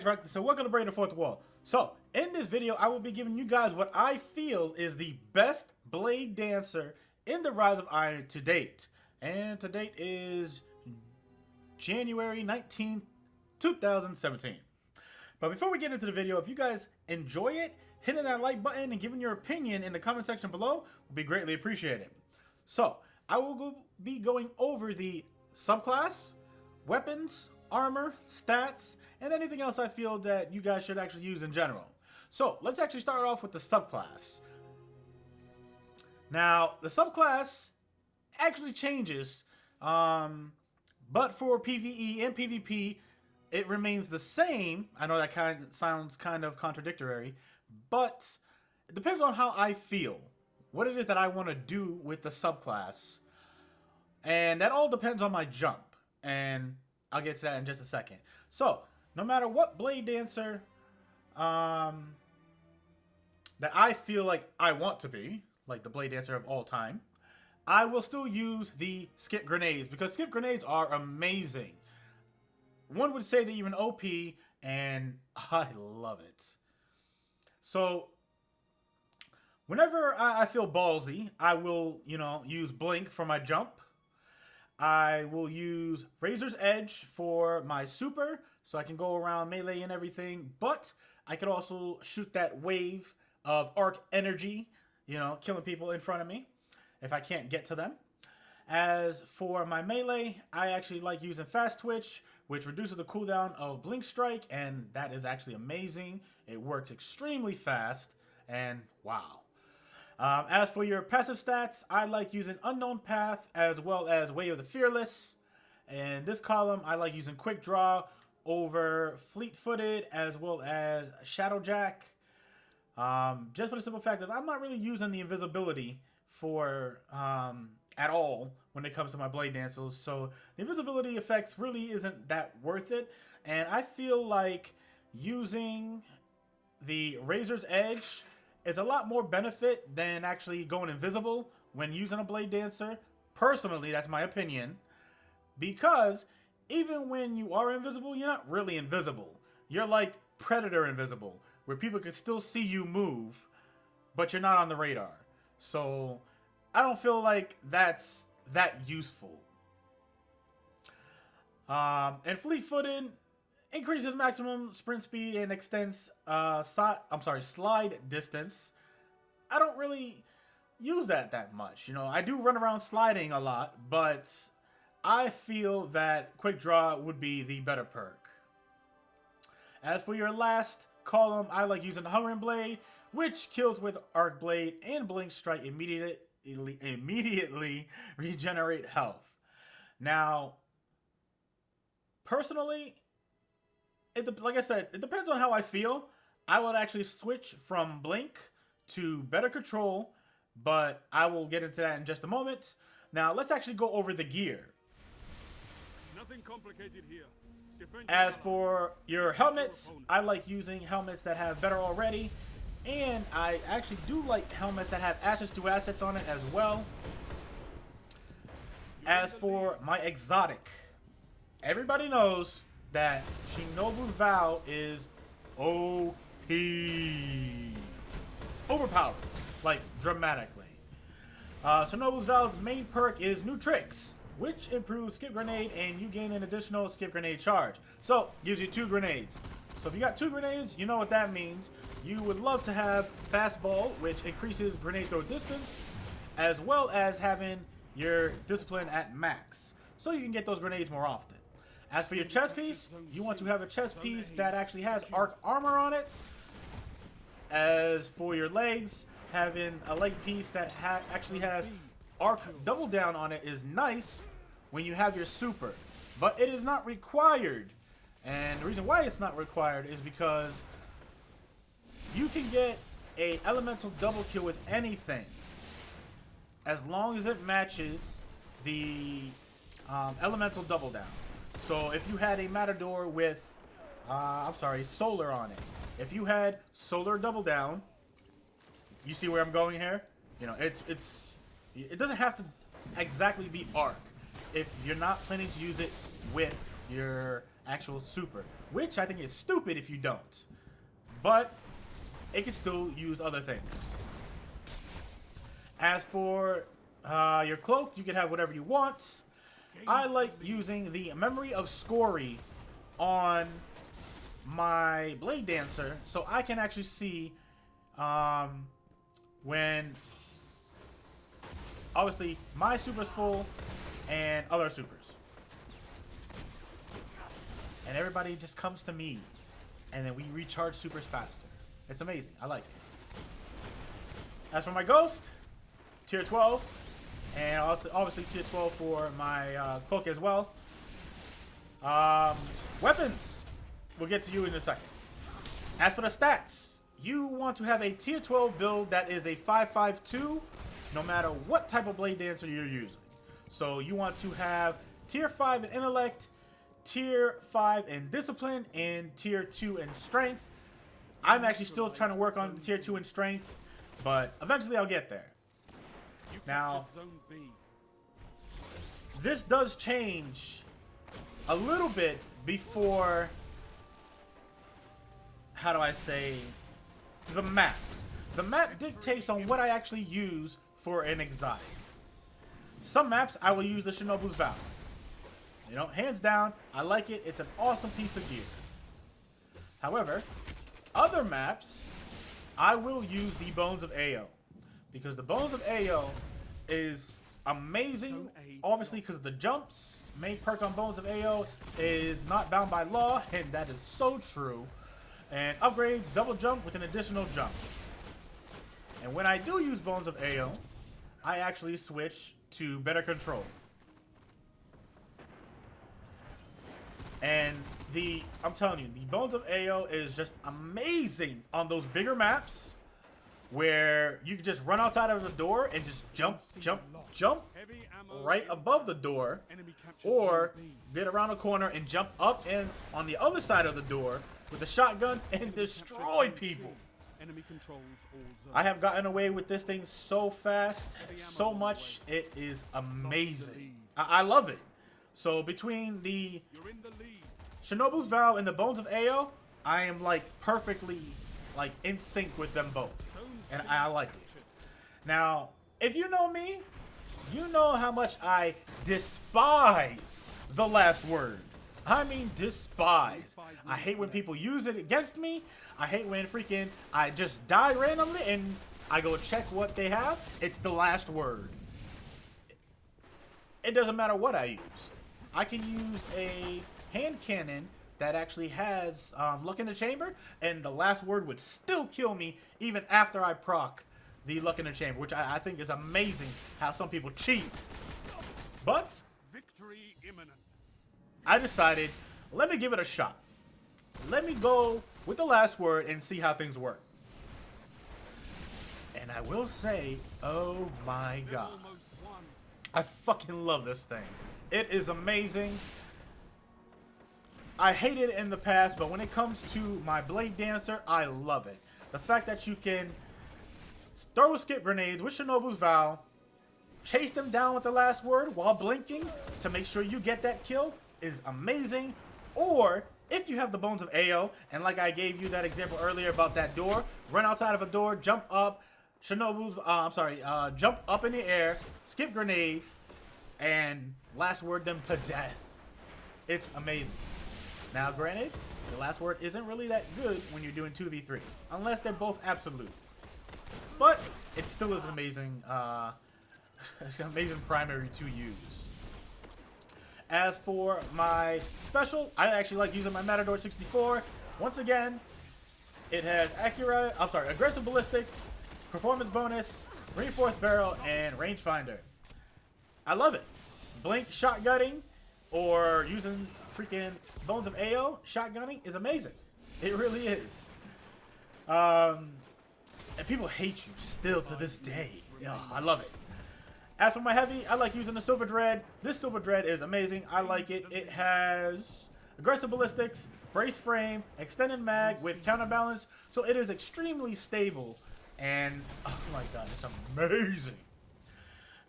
directly. So welcome to Breaking the Fourth Wall. So in this video, I will be giving you guys what I feel is the best Blade Dancer in the Rise of Iron to date. And to date is January 19th, 2017. But before we get into the video, if you guys enjoy it, hitting that like button and giving your opinion in the comment section below would be greatly appreciated. So I will be going over the subclass, weapons, armor, stats, and anything else I feel that you guys should actually use in general. So let's actually start off with the subclass. Now, the subclass actually changes, but for PvE and PvP, it remains the same. I know that sounds kind of contradictory, but it depends on how I feel, what it is that I want to do with the subclass, and that all depends on my jump, and I'll get to that in just a second. So, no matter what Blade Dancer that I feel like I want to be, like the Blade Dancer of all time, I will still use the skip grenades, because skip grenades are amazing. One would say they're even OP, and I love it. So, whenever I feel ballsy, I will, use Blink for my jump. I will use Razor's Edge for my super, so I can go around melee and everything, but I could also shoot that wave of arc energy, killing people in front of me if I can't get to them. As for my melee, I actually like using Fast Twitch, which reduces the cooldown of Blink Strike, and that is actually amazing. It works extremely fast, and wow. As for your passive stats, I like using Unknown Path as well as Way of the Fearless. In this column, I like using Quick Draw over Fleet-Footed as well as Shadowjack. Just for the simple fact that I'm not really using the invisibility for at all when it comes to my Blade Dancers. So the invisibility effects really isn't that worth it. And I feel like using the Razor's Edge is a lot more benefit than actually going invisible when using a Blade Dancer. Personally, that's my opinion. Because even when you are invisible, you're not really invisible. You're like Predator invisible, where people can still see you move, but you're not on the radar. So I don't feel like that's that useful. And Fleet-Footed increases maximum sprint speed and extends slide distance. I don't really use that much. I do run around sliding a lot, but I feel that Quick Draw would be the better perk. As for your last column, I like using the Hungering Blade, which kills with Arc Blade and Blink Strike immediately regenerate health. Now, personally, like I said, it depends on how I feel. I would actually switch from Blink to Better Control, but I will get into that in just a moment. Now, let's actually go over the gear. Nothing complicated here. As for your helmets, I like using helmets that have Better Already, and I actually do like helmets that have Access to Assets on it as well. As for my exotic, everybody knows that Shinobu's Vow is OP. Overpowered, like dramatically. Shinobu's Vow's main perk is New Tricks, which improves Skip Grenade, and you gain an additional Skip Grenade charge. So, gives you 2 grenades. So if you got 2 grenades, you know what that means. You would love to have Fastball, which increases grenade throw distance, as well as having your Discipline at max, so you can get those grenades more often. As for your chest piece, you want to have a chest piece that actually has arc armor on it. As for your legs, having a leg piece that actually has arc double down on it is nice when you have your super, but it is not required. And the reason why it's not required is because you can get a elemental double kill with anything as long as it matches the elemental double down. So if you had a Matador with solar on it, if you had solar double down, you see where I'm going here? It doesn't have to exactly be arc. If you're not planning to use it with your actual super, which I think is stupid if you don't. But it can still use other things. As for your cloak, you can have whatever you want. I like using the Memory of Scory on my Bladedancer, so I can actually see when obviously my super's full and other supers. And everybody just comes to me, and then we recharge supers faster. It's amazing. I like it. As for my ghost, tier 12, and also obviously tier 12 for my cloak as well. Weapons, we'll get to you in a second. As for the stats, you want to have a tier 12 build that is a 5.52, no matter what type of Bladedancer you're using. So you want to have tier 5 in intellect, tier 5 in discipline, and tier 2 in strength. I'm actually still trying to work on tier 2 in strength, but eventually I'll get there. Now, this does change a little bit before, how do I say, the map. The map dictates on what I actually use for an exotic. Some maps I will use the Shinobu's Vow. You know, hands down, I like it. It's an awesome piece of gear. However, other maps, I will use the Bones of Ao. Because the Bones of Ao is amazing, obviously because the jumps. Main perk on Bones of Ao is not bound by law, and that is so true. And upgrades double jump with an additional jump. And when I do use Bones of Ao, I actually switch to better control. And I'm telling you, the Bones of Ao is just amazing on those bigger maps where you can just run outside of the door and just jump right above the door, or get around the corner and jump up and on the other side of the door with a shotgun and destroy people. I have gotten away with this thing so fast, so much. It is amazing. I love it. So between the Shinobu's Vow and the Bones of Ao, I am like perfectly like in sync with them both. And I like it. Now, if you know me, you know how much I despise the last word. I mean despise. I hate when people use it against me. I hate when freaking I just die randomly and I go check what they have. It's the last word. It doesn't matter what I use. I can use a hand cannon that actually has Luck in the Chamber, and the last word would still kill me even after I proc the Luck in the Chamber, which I think is amazing how some people cheat. But victory imminent. I decided, let me give it a shot. Let me go with the last word and see how things work. And I will say, oh my god, I fucking love this thing. It is amazing. I hated it in the past, but when it comes to my Bladedancer, I love it. The fact that you can throw skip grenades with Shinobu's Vow, chase them down with the last word while blinking to make sure you get that kill is amazing. Or if you have the Bones of Ao, and like I gave you that example earlier about that door, run outside of a door, jump up, Shinobu's, jump up in the air, skip grenades, and last word them to death. It's amazing. Now, granted, the last word isn't really that good when you're doing 2v3s, unless they're both absolute. But it still is amazing. It's an amazing primary to use. As for my special, I actually like using my Matador 64. Once again, it has aggressive ballistics, performance bonus, reinforced barrel, and rangefinder. I love it. Blink shotgunning or using freaking Bones of Ao shotgunning is amazing. It really is. And people hate you still to this day. Oh, I love it. As for my heavy, I like using the Silver Dread. This Silver Dread is amazing. I like it. It has aggressive ballistics, brace frame, extended mag with counterbalance. So it is extremely stable. And oh my god, it's amazing.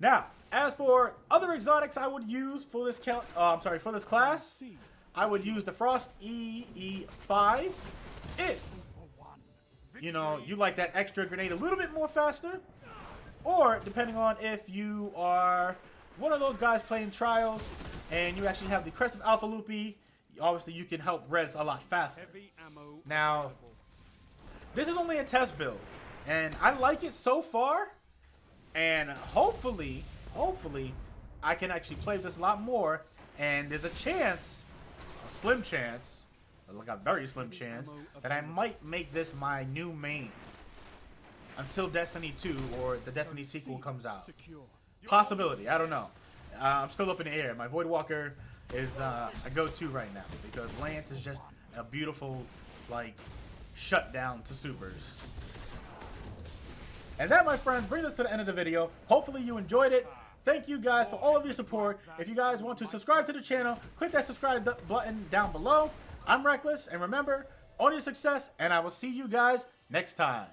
Now, as for other exotics I would use for this for this class, I would use the Frost EE5 if, you know, you like that extra grenade a little bit more faster. Or, depending on if you are one of those guys playing Trials and you actually have the Crest of Alpha Loopy, obviously you can help res a lot faster. Now, this is only a test build, and I like it so far, and hopefully, I can actually play this a lot more, and there's a chance, a slim chance, like a very slim chance, that I might make this my new main until Destiny 2 or the Destiny sequel comes out. Possibility, I don't know. I'm still up in the air. My Voidwalker is a go-to right now because Lance is just a beautiful, like, shutdown to supers. And that, my friends, brings us to the end of the video. Hopefully you enjoyed it. Thank you guys for all of your support. If you guys want to subscribe to the channel, click that subscribe button down below. I'm Reckless, and remember, own your success, and I will see you guys next time.